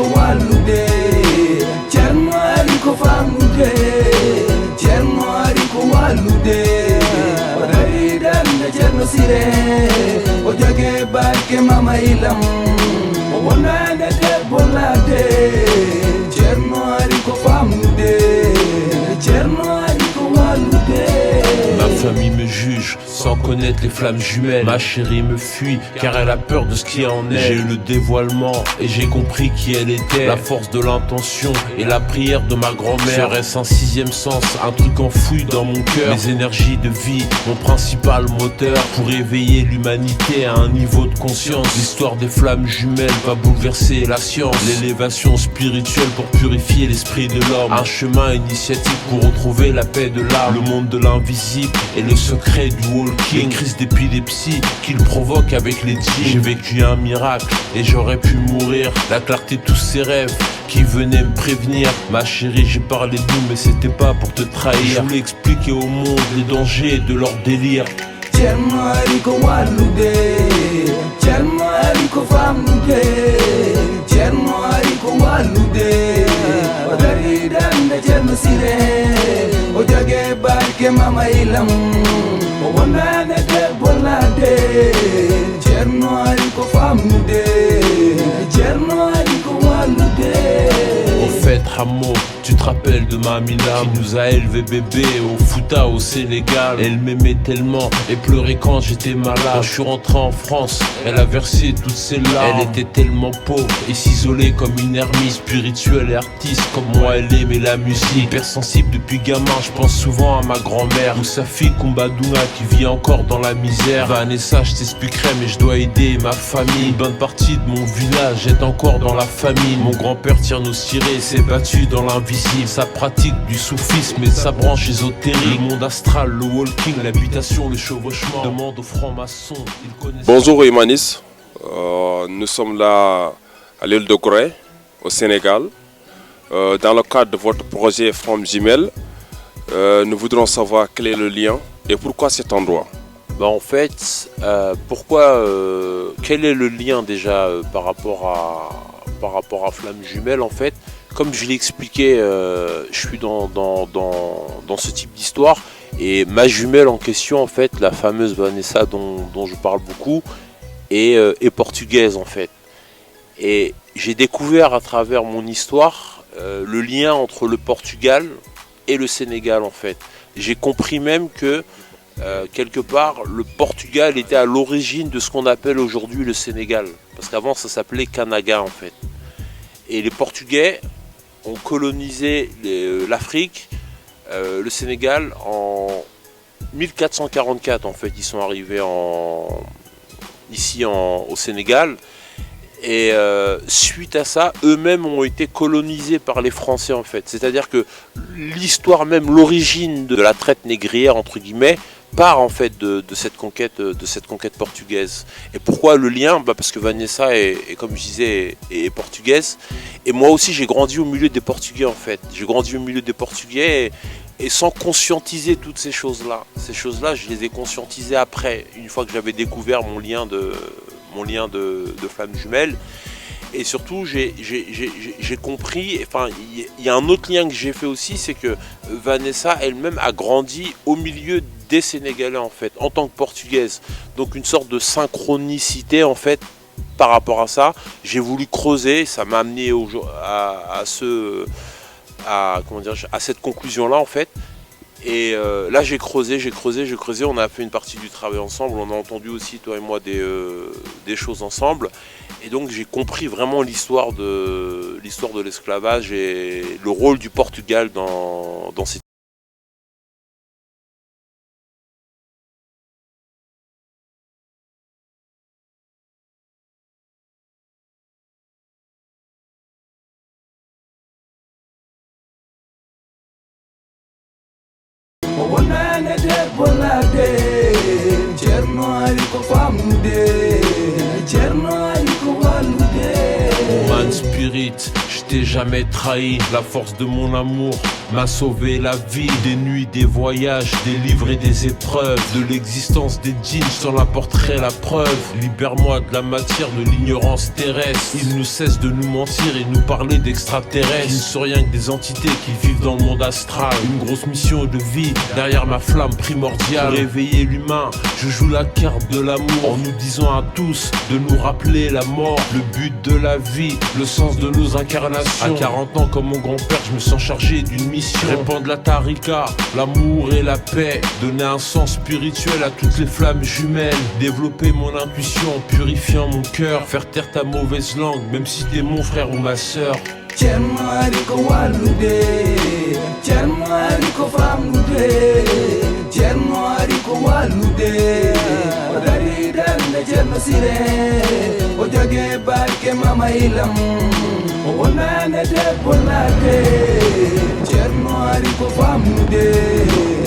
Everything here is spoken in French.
ko wallude Ceerno ari ko famnude Ceerno ari ko wallude o dari dande Ceerno Siré o joge barke Mama Ilam o wonande debbo ladde Ceerno ari ko famnude Ceerno ari ko wallude. Ma famille me juge sans connaître les flammes jumelles. Ma chérie me fuit car elle a peur de ce qui en est. J'ai eu le dévoilement et j'ai compris qui elle était. La force de l'intention et la prière de ma grand-mère. Serait-ce un sixième sens, un truc enfoui dans mon cœur. Les énergies de vie, mon principal moteur pour éveiller l'humanité à un niveau de conscience. L'histoire des flammes jumelles va bouleverser la science. L'élévation spirituelle pour purifier l'esprit de l'homme. Un chemin initiatique pour retrouver la paix de l'âme. Le monde de l'invisible et le secret du walking. Les crises d'épilepsie qu'il provoque avec les djinns. J'ai vécu un miracle et j'aurais pu mourir. La clarté de tous ces rêves qui venaient me prévenir. Ma chérie, j'ai parlé de nous mais c'était pas pour te trahir. Je voulais expliquer au monde les dangers de leur délire. Ceerno ari ko wallude Ceerno ari ko famnude Ceerno ari ko wallude o dari dande Ceerno Siré o joge barke Mama Ilam o wonande debbo ladde Ceerno ari ko famnude Ceerno ari ko wallude. Au fait, Hamo, tu te rappelles de Mamila qui nous a élevés bébés au Fouta, au Sénégal. Elle m'aimait tellement et pleurait quand j'étais malade. Quand je suis rentré en France, elle a versé toutes ses larmes. Elle était tellement pauvre et s'isolait comme une ermite. Spirituelle et artiste, comme moi elle aimait la musique. Hypersensible depuis gamin, je pense souvent à ma grand-mère ou sa fille Kumbadouna qui vit encore dans la misère. Vanessa, je t'expliquerai mais je dois aider ma famille. Une bonne partie de mon village est encore dans la famille. Mon grand-père Thierno Siré s'est battu dans l'invisible. Sa pratique du soufisme et de sa branche ésotérique. Le monde astral, le walking, l'habitation, le chevauchement. Demande aux francs-maçons, ils connaissent. Bonjour Imanis, nous sommes là à l'île de Gorée, au Sénégal. Dans le cadre de votre projet Flammes Jumelles, nous voudrons savoir quel est le lien et pourquoi cet endroit. En fait, quel est le lien déjà par rapport à Flammes Jumelles en fait? Comme je l'ai expliqué, je suis dans ce type d'histoire et ma jumelle en question en fait, la fameuse Vanessa dont je parle beaucoup, est portugaise en fait. Et j'ai découvert à travers mon histoire le lien entre le Portugal et le Sénégal en fait. J'ai compris même que quelque part le Portugal était à l'origine de ce qu'on appelle aujourd'hui le Sénégal. Parce qu'avant ça s'appelait Kanaga en fait. Et les Portugais ont colonisé l'Afrique, le Sénégal en 1444 en fait. Ils sont arrivés ici au Sénégal et suite à ça, eux-mêmes ont été colonisés par les Français en fait. C'est-à-dire que l'histoire même, l'origine de la traite négrière entre guillemets, part en fait de cette conquête portugaise. Et pourquoi le lien? Parce que Vanessa est comme je disais est portugaise et moi aussi j'ai grandi au milieu des Portugais en fait. J'ai grandi au milieu des Portugais et sans conscientiser toutes ces choses-là. Ces choses-là, je les ai conscientisées après, une fois que j'avais découvert mon lien de Flammes Jumelles. Et surtout, j'ai compris, enfin, il y a un autre lien que j'ai fait aussi, c'est que Vanessa elle-même a grandi au milieu des Sénégalais en fait, en tant que portugaise. Donc une sorte de synchronicité en fait par rapport à ça. J'ai voulu creuser, ça m'a amené à cette conclusion-là en fait. Et là j'ai creusé, on a fait une partie du travail ensemble, on a entendu aussi toi et moi des choses ensemble. Et donc j'ai compris vraiment l'histoire de l'esclavage et le rôle du Portugal dans cette wonande debbo ladde Ceerno ari ko famnude Ceerno ari ko wallude. Man Teen Spirit, je t'ai jamais trahi. La force de mon amour m'a sauvé la vie. Des nuits, des voyages, des livres et des épreuves. De l'existence des djinns, j'en apporterai la preuve. Libère-moi de la matière, de l'ignorance terrestre. Ils ne cessent de nous mentir et nous parler d'extraterrestres. Ils ne sont rien que des entités qui vivent dans le monde astral. Une grosse mission de vie derrière ma flamme primordiale. Pour réveiller l'humain, je joue la carte de l'amour. En nous disant à tous de nous rappeler la mort, le but de la vie, le sens de nos incarnations. À 40 ans comme mon grand-père, je me sens chargé d'une mission. Répandre la tarika, l'amour et la paix. Donner un sens spirituel à toutes les flammes jumelles. Développer mon intuition en purifiant mon cœur. Faire taire ta mauvaise langue, même si t'es mon frère ou ma sœur. Cerno Aliko Walude, Cerno Aliko Famlude, Cerno Aliko Walude, Odari Dande Cerno Sire, Ojage Barke Mama Ilam, Onane De Bonate, Cerno Aliko Famlude.